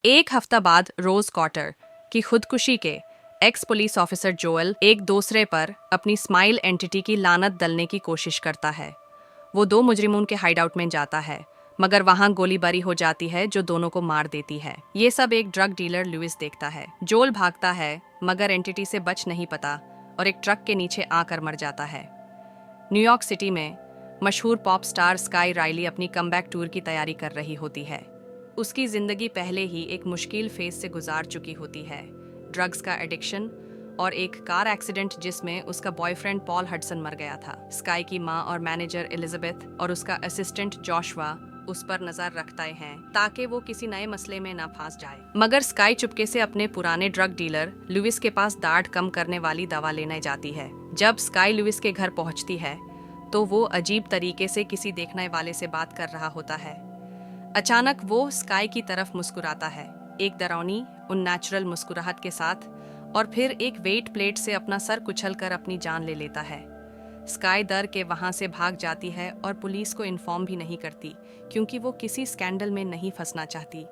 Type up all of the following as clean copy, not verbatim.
एक हफ्ता बाद रोज कॉटर की खुदकुशी के एक्स पुलिस ऑफिसर जोएल एक दूसरे पर अपनी स्माइल एंटिटी की लानत दलने की कोशिश करता है। वो दो मुजरिमों के हाइडआउट में जाता है, मगर वहां गोलीबारी हो जाती है जो दोनों को मार देती है। ये सब एक ड्रग डीलर लुइस देखता है। जोएल भागता है मगर एंटिटी से बच नहीं पाता और एक ट्रक के नीचे आकर मर जाता है। न्यूयॉर्क सिटी में मशहूर पॉप स्टार स्काई राइली अपनी कमबैक टूर की तैयारी कर रही होती है। उसकी जिंदगी पहले ही एक मुश्किल फेज से गुजार चुकी होती है, ड्रग्स का एडिक्शन और एक कार एक्सीडेंट जिसमें उसका बॉयफ्रेंड पॉल हडसन मर गया था। स्काई की माँ और मैनेजर एलिजाबेथ और उसका असिस्टेंट जोशुआ उस पर नजर रखते हैं ताकि वो किसी नए मसले में ना फंस जाए। मगर स्काई चुपके से अपने पुराने ड्रग डीलर लुइस के पास दाढ़ कम करने वाली दवा लेने जाती है। जब स्काई लुइस के घर पहुंचती है तो वो अजीब तरीके से किसी देखने वाले से बात कर रहा होता है। अचानक वो स्काई की तरफ मुस्कुराता है, एक डरावनी अननेचुरल मुस्कुराहट के साथ, और फिर एक वेट प्लेट से अपना सर कुचलकर अपनी जान ले लेता है। स्काई डर के वहां से भाग जाती है और पुलिस को इन्फॉर्म भी नहीं करती क्योंकि वो किसी स्कैंडल में नहीं फंसना चाहती।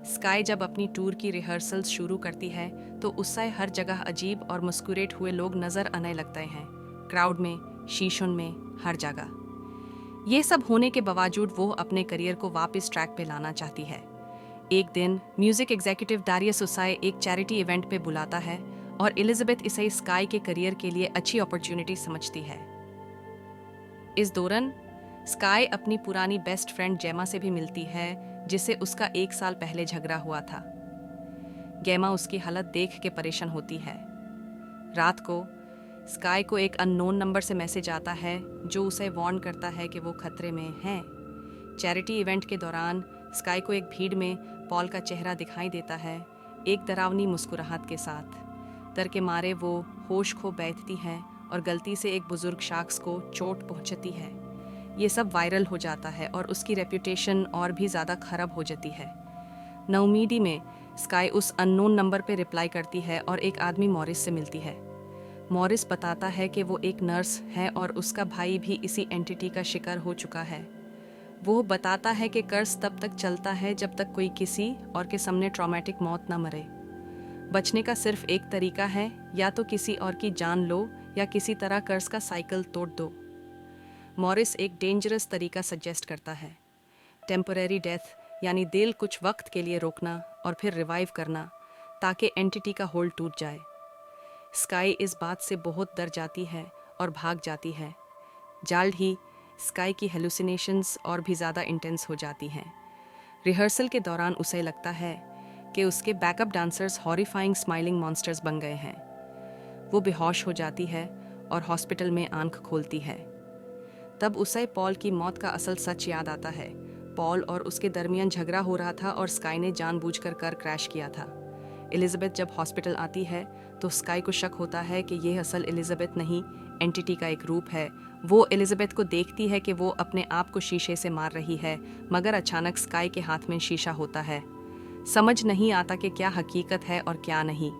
स्काई जब अपनी टूर की रिहर्सल्स शुरू करती है तो उससे हर जगह अजीब और मुस्कुराते हुए लोग नजर आने लगते हैं, क्राउड में, शीशों में, हर जगह। ये सब होने के बावजूद वो अपने करियर को वापस ट्रैक पे लाना चाहती है। एक दिन म्यूजिक एग्जीक्यूटिव डारियस उसे एक चैरिटी इवेंट पे बुलाता है और एलिजाबेथ इसे स्काई के करियर के लिए अच्छी अपॉर्चुनिटी समझती है। इस दौरान स्काई अपनी पुरानी बेस्ट फ्रेंड जेमा से भी मिलती है जिससे उसका 1 साल पहले झगड़ा हुआ था। गेमा उसकी हालत देख के परेशान होती है। रात को स्काई को एक अननोन नंबर से मैसेज आता है जो उसे वार्न करता है कि वो खतरे में है। चैरिटी इवेंट के दौरान स्काई को एक भीड़ में पॉल का चेहरा दिखाई देता है, एक डरावनी मुस्कुराहट के साथ। डर के मारे वो होश खो बैठती है और गलती से एक बुजुर्ग शख्स को चोट पहुंचती है। ये सब वायरल हो जाता है और उसकी रेपुटेशन और भी ज़्यादा खराब हो जाती है। नाउमीदी में स्काई उस अननोन नंबर पर रिप्लाई करती है और एक आदमी मॉरिस से मिलती है। मॉरिस बताता है कि वो एक नर्स है और उसका भाई भी इसी एंटिटी का शिकार हो चुका है। वो बताता है कि कर्ज तब तक चलता है जब तक कोई किसी और के सामने ट्रॉमेटिक मौत न मरे। बचने का सिर्फ एक तरीका है, या तो किसी और की जान लो या किसी तरह कर्ज का साइकिल तोड़ दो। मॉरिस एक डेंजरस तरीका सजेस्ट करता है, टेम्परेरी डेथ, यानी दिल कुछ वक्त के लिए रोकना और फिर रिवाइव करना ताकि एंटिटी का होल्ड टूट जाए। स्काई इस बात से बहुत डर जाती है और भाग जाती है। जल्द ही स्काई की हेलुसिनेशंस और भी ज़्यादा इंटेंस हो जाती हैं। रिहर्सल के दौरान उसे लगता है कि उसके backup dancers horrifying smiling monsters बन गए हैं। वो बेहोश हो जाती है और हॉस्पिटल में आंख खोलती है। तब उसे पॉल की मौत का असल सच याद आता है। पॉल और उसके दरमियान झगड़ा हो रहा था और स्काई ने जानबूझकर कार क्रैश किया था। एलिजाबेथ जब हॉस्पिटल आती है तो स्काई को शक होता है कि यह असल एलिजाबेथ नहीं, एंटिटी का एक रूप है। वो एलिजाबेथ को देखती है कि वो अपने आप को शीशे से मार रही है, मगर अचानक स्काई के हाथ में शीशा होता है। समझ नहीं आता कि क्या हकीकत है और क्या नहीं।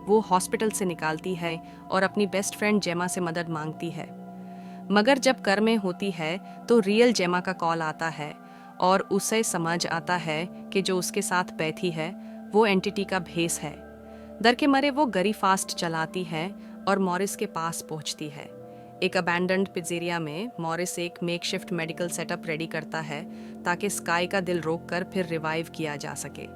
वो हॉस्पिटल से निकालती है और अपनी बेस्ट फ्रेंड जेमा से मदद मांगती है, मगर जब कर में होती है तो रियल जेमा का कॉल आता है और उसे समझ आता है कि जो उसके साथ बैठी है वो एंटिटी का भेस है। डर के मारे वो गरी फास्ट चलाती है और मॉरिस के पास पहुंचती है। एक अबैंडन्ड पिज़्ज़ेरिया में मॉरिस एक मेकशिफ्ट मेडिकल सेटअप रेडी करता है ताकि स्काई का दिल रोककर फिर रिवाइव किया जा सके।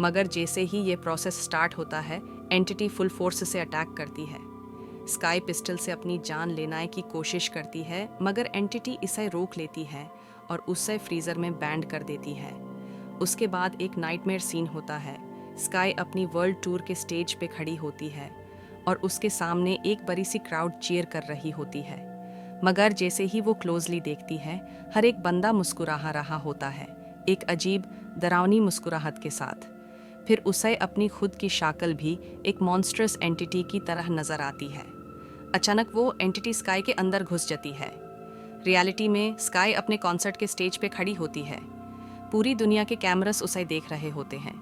मगर जैसे ही ये प्रोसेस स्टार्ट होता है, एंटिटी फुल फोर्स से अटैक करती है। स्काई पिस्टल से अपनी जान लेने की कोशिश करती है, मगर एंटिटी इसे रोक लेती है और उससे फ्रीजर में बैंड कर देती है। उसके बाद एक नाइटमेयर सीन होता है। स्काई अपनी वर्ल्ड टूर के स्टेज पे खड़ी होती है और उसके सामने एक बड़ी सी क्राउड चीयर कर रही होती है, मगर जैसे ही वो क्लोजली देखती है, हर एक बंदा मुस्कुरा रहा होता है, एक अजीब डरावनी मुस्कुराहट के साथ। फिर उसे अपनी खुद की शक्ल भी एक मॉन्स्टरस एंटिटी की तरह नजर आती है। अचानक वो एंटिटी स्काई के अंदर घुस जाती है। रियलिटी में स्काई अपने कॉन्सर्ट के स्टेज पे खड़ी होती है। पूरी दुनिया के कैमरास उसे देख रहे होते हैं।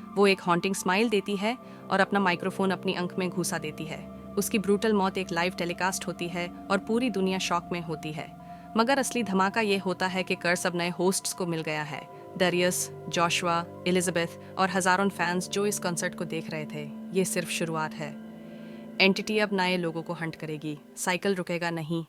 वो एक हॉन्टिंग स्माइल देती है और अपना माइक्रोफोन अपनी आंख में घुसा देती है। उसकी ब्रूटल मौत एक लाइव टेलीकास्ट होती है और पूरी दुनिया शॉक में होती है। मगर असली धमाका ये होता है कि कर्स अब नए होस्ट्स को मिल गया है, डरियस, जोशुआ, एलिजाबेथ और हजारों फैंस जो इस कॉन्सर्ट को देख रहे थे, ये सिर्फ शुरुआत है। एंटिटी अब नए लोगों को हंट करेगी, साइकिल रुकेगा नहीं।